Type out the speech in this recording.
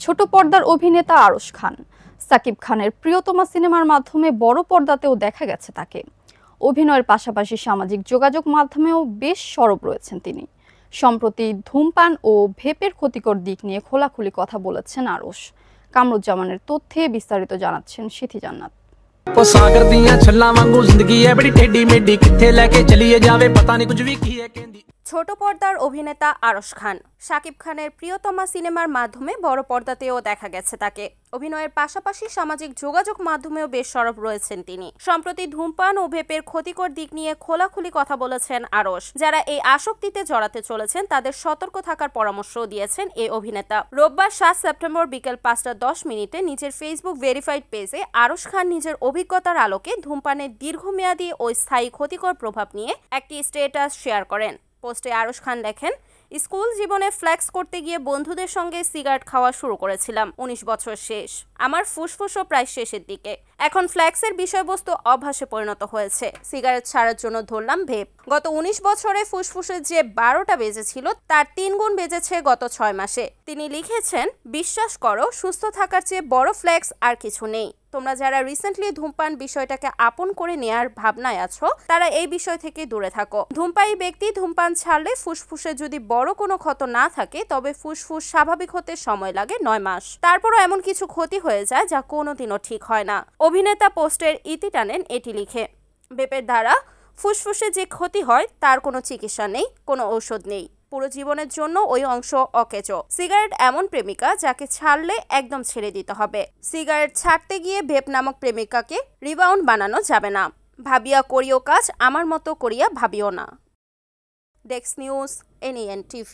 ছোট পর্দার অভিনেতা আরশ খান সাকিব খানের প্রিয়তমা সিনেমার মাধ্যমে বড় পর্দাতেও দেখা গেছে তাকে। অভিনয়ের পাশাপাশি সামাজিক যোগাযোগ মাধ্যমেও বেশ সরব রয়েছেন তিনি। সম্প্রতি ধূমপান ও ভেপের ক্ষতিকর দিক নিয়ে খোলাখুলি কথা বলেছেন আরশ। কামরুজ্জামানের তথ্যে বিস্তারিত জানাচ্ছেন সিথি জান্নাত। सागर दियां छल्लां वांगू जिंदगी है बड़ी टेढ़ी मेढ़ी किथे लेके चलिए जावे पता नहीं कुछ भी की है कहंदी। ছোট পর্দার অভিনেতা আরশ খান সাকিব খানের প্রিয়তমা সিনেমার মাধ্যমে বড় পর্দাতেও দেখা গেছে তাকে। অভিনয়ের পাশাপাশি সামাজিক যোগাযোগ মাধ্যমেও বেশ সরব রয়েছেন তিনি। সম্প্রতি ধূমপান ও ভেপের ক্ষতিকর দিক নিয়ে খোলাখুলি কথা বলেছেন আরশ। যারা এই আসক্তিতে জড়াতে চলেছেন তাদের সতর্ক থাকার পরামর্শও দিয়েছেন এই অভিনেতা। রোববার ৭ সেপ্টেম্বর বিকেল ৫টা ১০ নিজের ফেসবুক ভেরিফাইড পেজে আরশ খান নিজের অভিজ্ঞতার আলোকে ধূমপানের দীর্ঘমেয়াদী ও স্থায়ী ক্ষতিকর প্রভাব নিয়ে একটি স্ট্যাটাস শেয়ার করেন। পোস্টে আরশ খান লেখেন, স্কুল জীবনে ফ্লেক্স করতে গিয়ে বন্ধুদের সঙ্গে সিগারেট খাওয়া শুরু করেছিলাম। ১৯ বছর শেষ, আমার ফুসফুসও প্রায় শেষের দিকে। এখন ফ্লেক্সের বিষয়বস্তু অভ্যাসে পরিণত হয়েছে। সিগারেট ছাড়ার জন্য ধরলাম ভেপ। গত ১৯ বছরে ফুসফুসে যে ১২টা বেজেছিল তার ৩ গুণ বেজেছে গত ৬ মাসে। তিনি লিখেছেন, বিশ্বাস করো, সুস্থ থাকার চেয়ে বড় ফ্লেক্স আর কিছু নেই। তোমরা যারা রিসেন্টলি ধূমপান বিষয়টাকে আপন করে নেয়ার ভাবনায় আছো তারা এই বিষয় থেকে দূরে থাকো। ধূমপায়ী ব্যক্তি ধূমপান ছাড়লে ফুসফুসে যদি বড় কোনো ক্ষত না থাকে তবে ফুসফুস স্বাভাবিক হতে সময় লাগে ৯ মাস। তারপরও এমন কিছু ক্ষতি হয়ে যায় যা কোনোদিনও ঠিক হয় না। অভিনেতা পোস্টের ইতি টানেন এটি লিখে, ভেপের দ্বারা ফুসফুসে যে ক্ষতি হয় তার কোনো চিকিৎসা নেই, কোনো ঔষধ নেই। পুরো জীবনের জন্য ওই অংশ অকেজো। সিগারেট এমন প্রেমিকা যাকে ছাড়লে একদম ছেড়ে দিতে হবে। সিগারেট ছাড়তে গিয়ে ভেপ নামক প্রেমিকাকে রিবাউন্ড বানানো যাবে না। ভাবিয়া করিও কাজ, আমার মতো করিয়া ভাবিও না। Desk news, NEN TV।